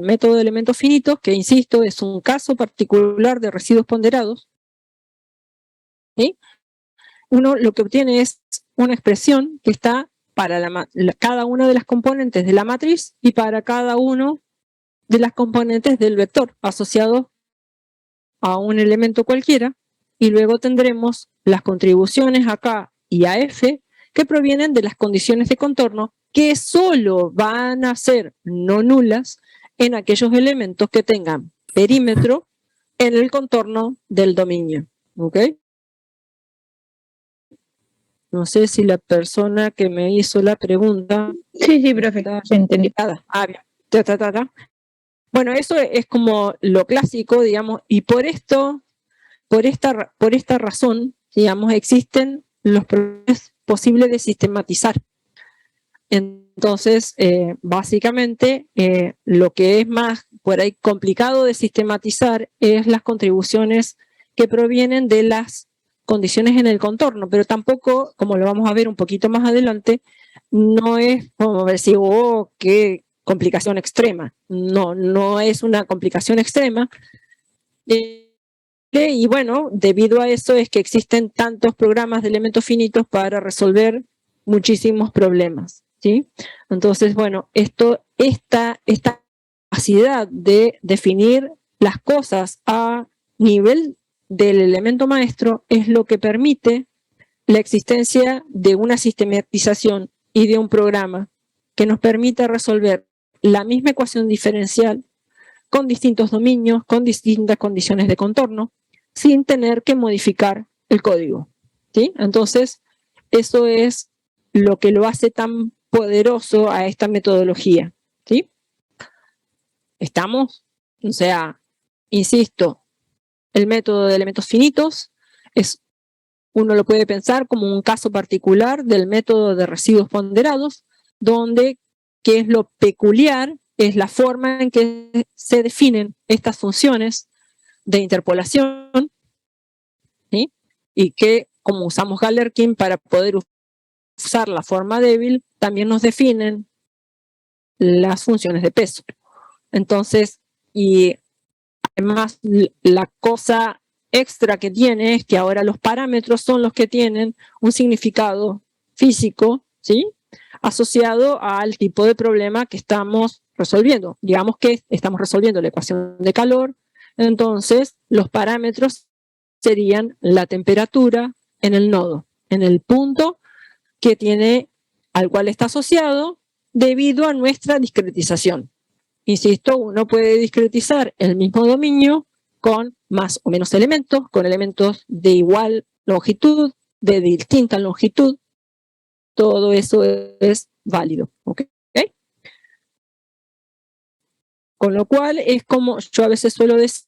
método de elementos finitos, que insisto, es un caso particular de residuos ponderados, ¿sí? Uno lo que obtiene es una expresión que está para cada una de las componentes de la matriz y para cada uno de las componentes del vector asociado a un elemento cualquiera, y luego tendremos las contribuciones a K y a F que provienen de las condiciones de contorno, que solo van a ser no nulas en aquellos elementos que tengan perímetro en el contorno del dominio. ¿Ok? No sé si la persona que me hizo la pregunta... Sí, profe, entendí. Bien. Bueno, eso es como lo clásico, digamos, y por esta razón, digamos, existen los problemas posibles de sistematizar. Entonces, básicamente, lo que es más por ahí complicado de sistematizar es las contribuciones que provienen de las condiciones en el contorno, pero tampoco, como lo vamos a ver un poquito más adelante, no es como decir, oh, qué complicación extrema. No, no es una complicación extrema. Y bueno, debido a eso es que existen tantos programas de elementos finitos para resolver muchísimos problemas, ¿sí? Entonces, bueno, esta capacidad de definir las cosas a nivel del elemento maestro es lo que permite la existencia de una sistematización y de un programa que nos permita resolver la misma ecuación diferencial con distintos dominios, con distintas condiciones de contorno, sin tener que modificar el código, ¿sí? Entonces, eso es lo que lo hace tan poderoso a esta metodología, ¿sí? ¿Estamos? O sea, insisto, el método de elementos finitos uno lo puede pensar como un caso particular del método de residuos ponderados, donde, ¿qué es lo peculiar? Es la forma en que se definen estas funciones de interpolación, ¿sí? Y que, como usamos Galerkin para poder usar la forma débil, también nos definen las funciones de peso. Entonces, y además la cosa extra que tiene es que ahora los parámetros son los que tienen un significado físico, ¿sí? Asociado al tipo de problema que estamos resolviendo. Digamos que estamos resolviendo la ecuación de calor, entonces los parámetros serían la temperatura en el nodo, en el punto al cual está asociado debido a nuestra discretización. Insisto, uno puede discretizar el mismo dominio con más o menos elementos, con elementos de igual longitud, de distinta longitud. Todo eso es válido, ¿ok? Con lo cual es como, yo a veces suelo decir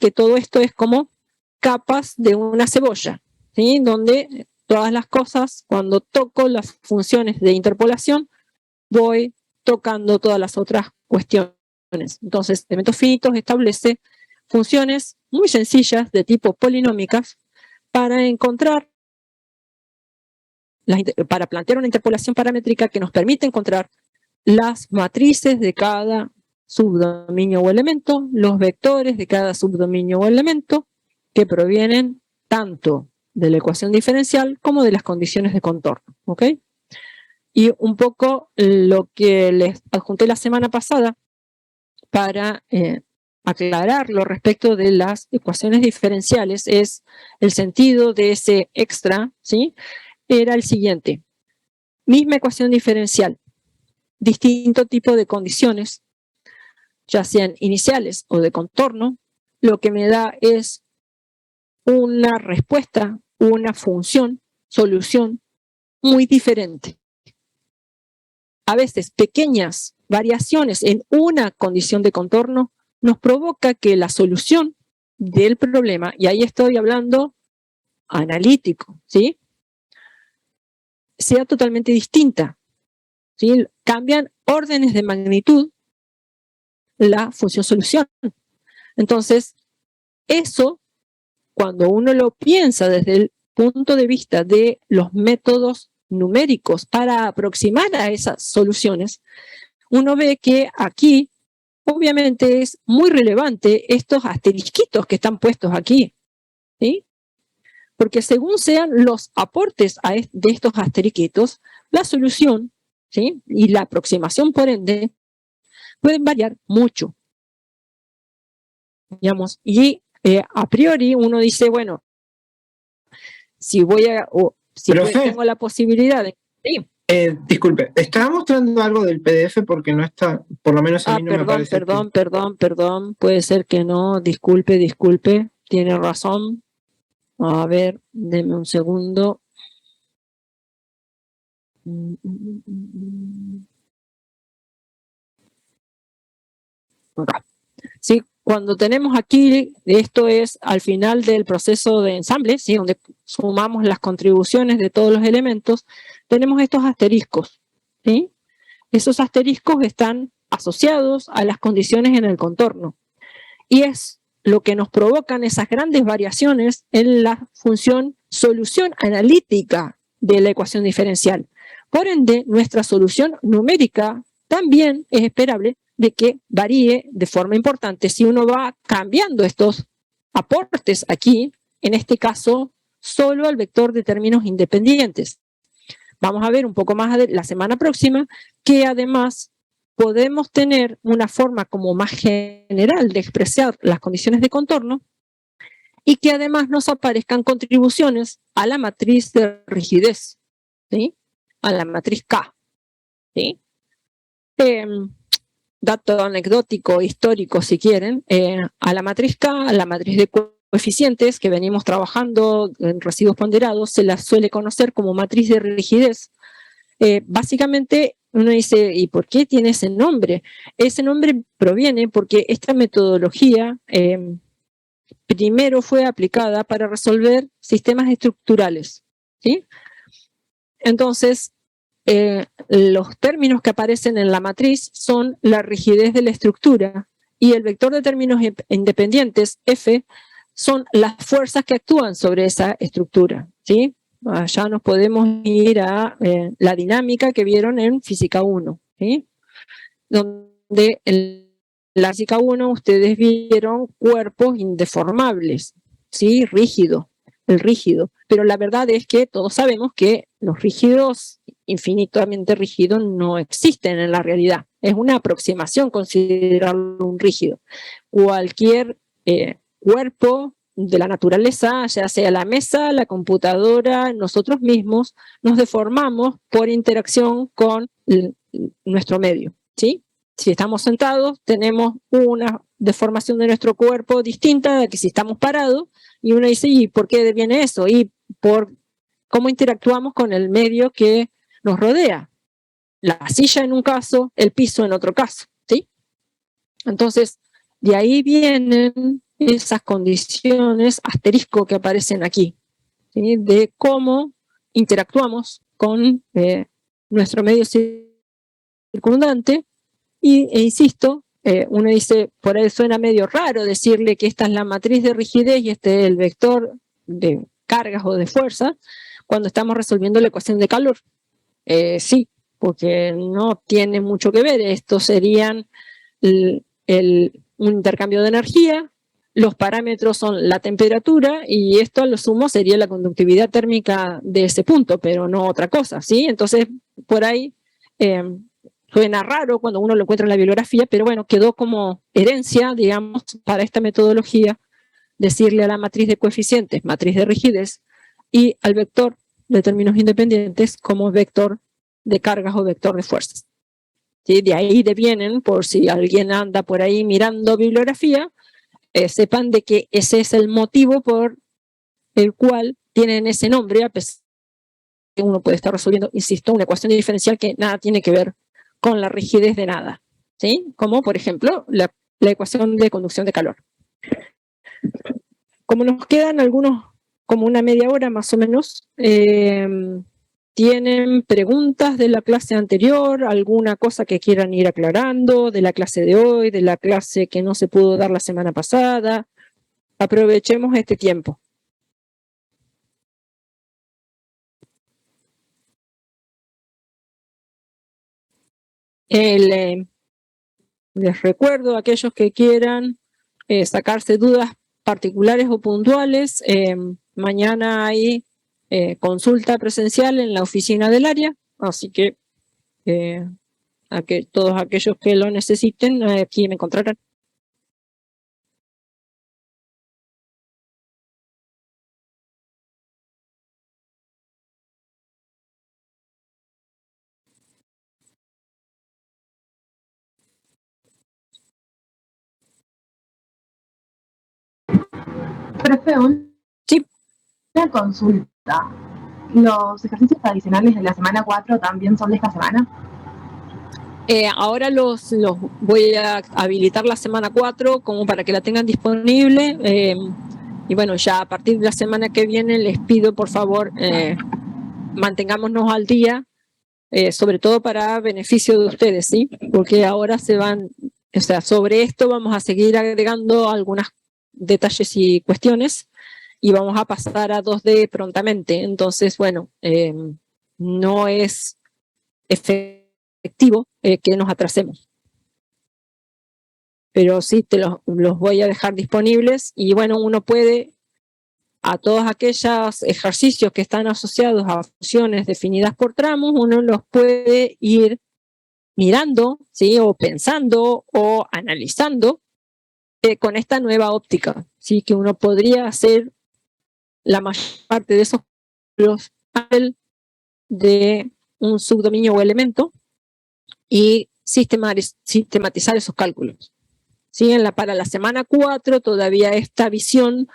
que todo esto es como capas de una cebolla, ¿sí? Donde todas las cosas, cuando toco las funciones de interpolación, voy tocando todas las otras cuestiones. Entonces, elementos finitos establece funciones muy sencillas de tipo polinómicas para para plantear una interpolación paramétrica que nos permite encontrar las matrices de cada subdominio o elemento, los vectores de cada subdominio o elemento que provienen tanto de la ecuación diferencial como de las condiciones de contorno, ¿ok? Y un poco lo que les adjunté la semana pasada para aclararlo respecto de las ecuaciones diferenciales es el sentido de ese extra, ¿sí? Era el siguiente. Misma ecuación diferencial, distinto tipo de condiciones, ya sean iniciales o de contorno, lo que me da es una respuesta, una función, solución muy diferente. A veces pequeñas variaciones en una condición de contorno nos provoca que la solución del problema, y ahí estoy hablando analítico, ¿sí?, sea totalmente distinta, ¿sí? Cambian órdenes de magnitud la función solución. Entonces, eso, cuando uno lo piensa desde el punto de vista de los métodos numéricos para aproximar a esas soluciones, uno ve que aquí obviamente es muy relevante estos asterisquitos que están puestos aquí, ¿sí? Porque según sean los aportes de estos asterisquitos, la solución, ¿sí? Y la aproximación, por ende, pueden variar mucho, digamos. Y a priori uno dice, bueno, si Profe, tengo la posibilidad de... Sí. disculpe, ¿estaba mostrando algo del PDF? Porque no está, por lo menos a mí no me parece. Perdón, puede ser que no, disculpe, tiene razón. A ver, deme un segundo. Acá. Sí, cuando tenemos aquí, esto es al final del proceso de ensamble, ¿sí? Donde sumamos las contribuciones de todos los elementos, tenemos estos asteriscos, ¿sí? Esos asteriscos están asociados a las condiciones en el contorno y es lo que nos provocan esas grandes variaciones en la función solución analítica de la ecuación diferencial. Por ende, nuestra solución numérica también es esperable de que varíe de forma importante si uno va cambiando estos aportes aquí, en este caso, solo al vector de términos independientes. Vamos a ver un poco más la semana próxima que además podemos tener una forma como más general de expresar las condiciones de contorno y que además nos aparezcan contribuciones a la matriz de rigidez, ¿sí? A la matriz K, ¿sí? Dato anecdótico, histórico, si quieren, a la matriz K, a la matriz de coeficientes que venimos trabajando en residuos ponderados, se la suele conocer como matriz de rigidez. Básicamente uno dice, ¿y por qué tiene ese nombre? Ese nombre proviene porque esta metodología primero fue aplicada para resolver sistemas estructurales, ¿sí? Entonces, los términos que aparecen en la matriz son la rigidez de la estructura y el vector de términos independientes, F, son las fuerzas que actúan sobre esa estructura, ¿sí? Allá nos podemos ir a la dinámica que vieron en Física 1, ¿sí? Donde en la Física 1 ustedes vieron cuerpos indeformables, ¿sí? El rígido. Pero la verdad es que todos sabemos que los rígidos, infinitamente rígidos, no existen en la realidad. Es una aproximación considerarlo un rígido. Cualquier cuerpo de la naturaleza, ya sea la mesa, la computadora, nosotros mismos, nos deformamos por interacción con nuestro medio, ¿sí? Si estamos sentados, tenemos una deformación de nuestro cuerpo distinta de que si estamos parados, y uno dice, ¿y por qué viene eso? Y por cómo interactuamos con el medio que nos rodea. La silla en un caso, el piso en otro caso, ¿sí? Entonces, de ahí vienen esas condiciones asterisco que aparecen aquí, ¿sí? De cómo interactuamos con nuestro medio circundante e insisto, uno dice, por ahí suena medio raro decirle que esta es la matriz de rigidez y este es el vector de cargas o de fuerza cuando estamos resolviendo la ecuación de calor. Sí, porque no tiene mucho que ver. Estos serían un intercambio de energía, los parámetros son la temperatura y esto a lo sumo sería la conductividad térmica de ese punto, pero no otra cosa, ¿sí? Entonces, por ahí suena raro cuando uno lo encuentra en la bibliografía, pero bueno, quedó como herencia, digamos, para esta metodología, decirle a la matriz de coeficientes, matriz de rigidez, y al vector de términos independientes como vector de cargas o vector de fuerzas. ¿Sí? De ahí devienen, por si alguien anda por ahí mirando bibliografía, sepan de que ese es el motivo por el cual tienen ese nombre, a pesar de que uno puede estar resolviendo, insisto, una ecuación diferencial que nada tiene que ver con la rigidez de nada, ¿sí? Como por ejemplo la ecuación de conducción de calor. Como nos quedan algunos, como una media hora más o menos, ¿tienen preguntas de la clase anterior? ¿Alguna cosa que quieran ir aclarando de la clase de hoy, de la clase que no se pudo dar la semana pasada? Aprovechemos este tiempo. les recuerdo a aquellos que quieran sacarse dudas particulares o puntuales, mañana hay consulta presencial en la oficina del área, así que todos aquellos que lo necesiten aquí me encontrarán. Profe, sí. Una consulta. ¿Los ejercicios adicionales de la semana 4 también son de esta semana? Ahora los voy a habilitar la semana 4 como para que la tengan disponible. Y bueno, ya a partir de la semana que viene les pido por favor mantengámonos al día, sobre todo para beneficio de ustedes, ¿sí? Porque ahora o sea, sobre esto vamos a seguir agregando algunos detalles y cuestiones y vamos a pasar a 2D prontamente. Entonces, bueno, no es efectivo que nos atrasemos. Pero sí, los voy a dejar disponibles y bueno, uno puede, a todos aquellos ejercicios que están asociados a funciones definidas por tramos, uno los puede ir mirando, ¿sí? O pensando o analizando con esta nueva óptica, ¿sí? Que uno podría hacer la mayor parte de esos de un subdominio o elemento y sistematizar esos cálculos. ¿Sí? Para la semana 4 todavía esta visión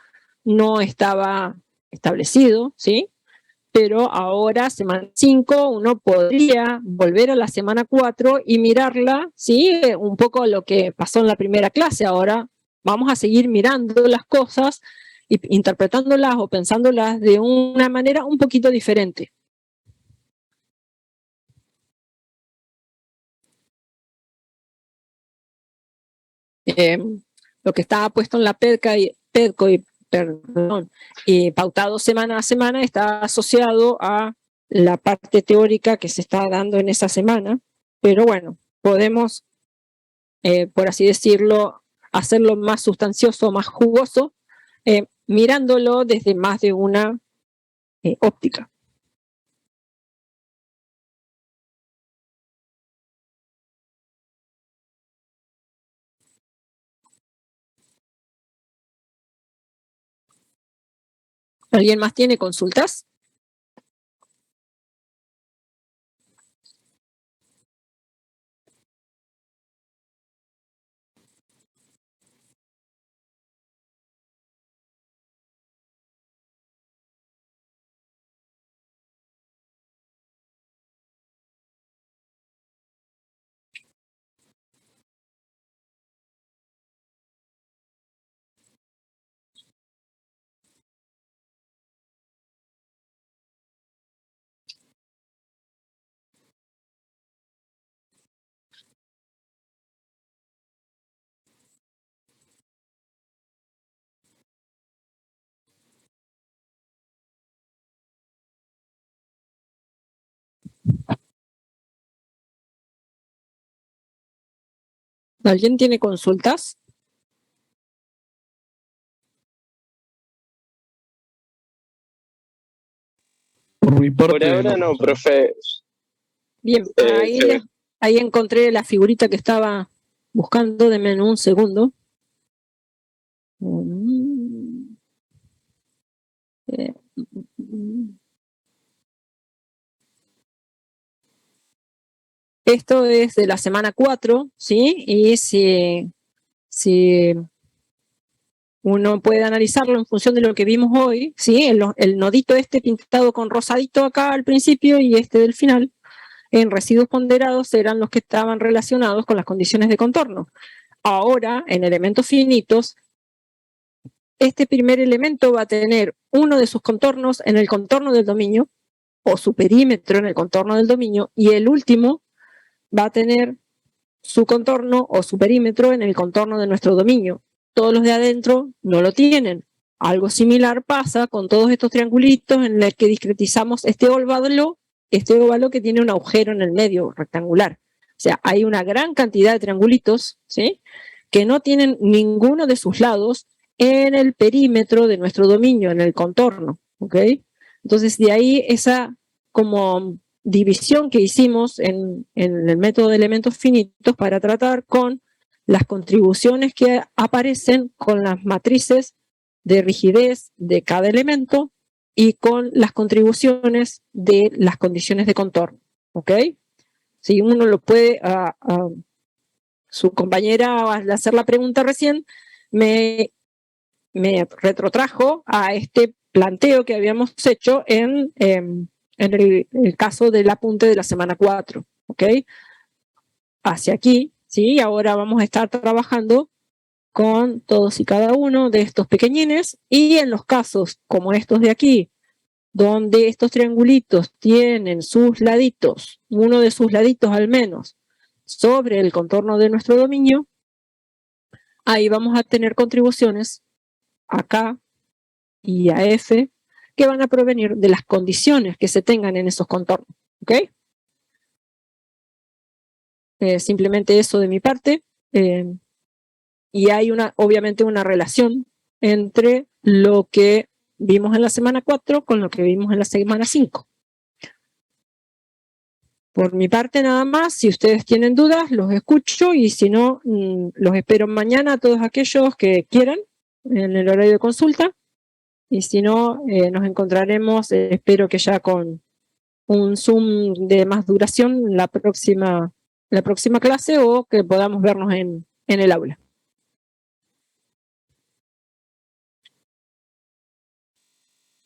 no estaba establecido, ¿sí? Pero ahora, semana 5, uno podría volver a la semana 4 y mirarla, ¿sí? Un poco lo que pasó en la primera clase. Ahora vamos a seguir mirando las cosas e interpretándolas o pensándolas de una manera un poquito diferente. Lo que estaba puesto en la PEDCO y pautado semana a semana está asociado a la parte teórica que se está dando en esa semana, pero bueno, podemos, por así decirlo, hacerlo más sustancioso, más jugoso, mirándolo desde más de una óptica. ¿Alguien más tiene consultas? ¿Alguien tiene consultas? Por mi parte, por ahora no, profe. Bien, ahí encontré la figurita que estaba buscando, denme un segundo. Esto es de la semana 4, ¿sí? Y si uno puede analizarlo en función de lo que vimos hoy, ¿sí? El nodito este pintado con rosadito acá al principio y este del final, en residuos ponderados eran los que estaban relacionados con las condiciones de contorno. Ahora, en elementos finitos, este primer elemento va a tener uno de sus contornos en el contorno del dominio, o su perímetro en el contorno del dominio, y el último va a tener su contorno o su perímetro en el contorno de nuestro dominio. Todos los de adentro no lo tienen. Algo similar pasa con todos estos triangulitos en los que discretizamos este óvalo que tiene un agujero en el medio rectangular. sea, hay una gran cantidad de triangulitos, ¿sí? Que no tienen ninguno de sus lados en el perímetro de nuestro dominio, en el contorno, ¿ok? Entonces, de ahí esa como división que hicimos en el método de elementos finitos para tratar con las contribuciones que aparecen con las matrices de rigidez de cada elemento y con las contribuciones de las condiciones de contorno, ¿ok? Si uno lo puede, su compañera al hacer la pregunta recién me retrotrajo a este planteo que habíamos hecho en el caso del apunte de la semana 4, ¿ok? Hacia aquí, ¿sí? Ahora vamos a estar trabajando con todos y cada uno de estos pequeñines, y en los casos como estos de aquí, donde estos triangulitos tienen sus laditos, uno de sus laditos al menos, sobre el contorno de nuestro dominio, ahí vamos a tener contribuciones a K y a F que van a provenir de las condiciones que se tengan en esos contornos, ¿ok? Simplemente eso de mi parte. Y hay obviamente una relación entre lo que vimos en la semana 4 con lo que vimos en la semana 5. Por mi parte nada más, si ustedes tienen dudas, los escucho, y si no, los espero mañana a todos aquellos que quieran en el horario de consulta, y si no, nos encontraremos, espero que ya con un Zoom de más duración la próxima clase, o que podamos vernos en el aula.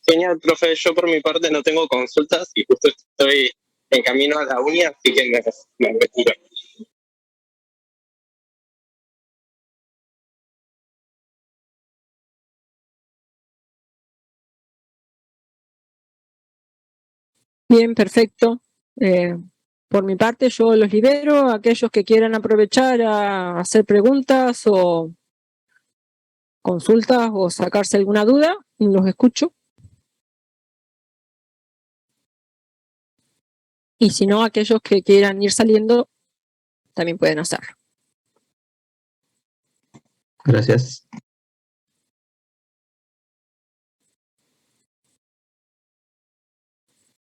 Genial, profe. Yo por mi parte no tengo consultas y justo estoy en camino a la uni, así que me retiro. Bien, perfecto. Por mi parte, yo los libero. Aquellos que quieran aprovechar a hacer preguntas o consultas o sacarse alguna duda, los escucho. Y si no, aquellos que quieran ir saliendo, también pueden hacerlo. Gracias.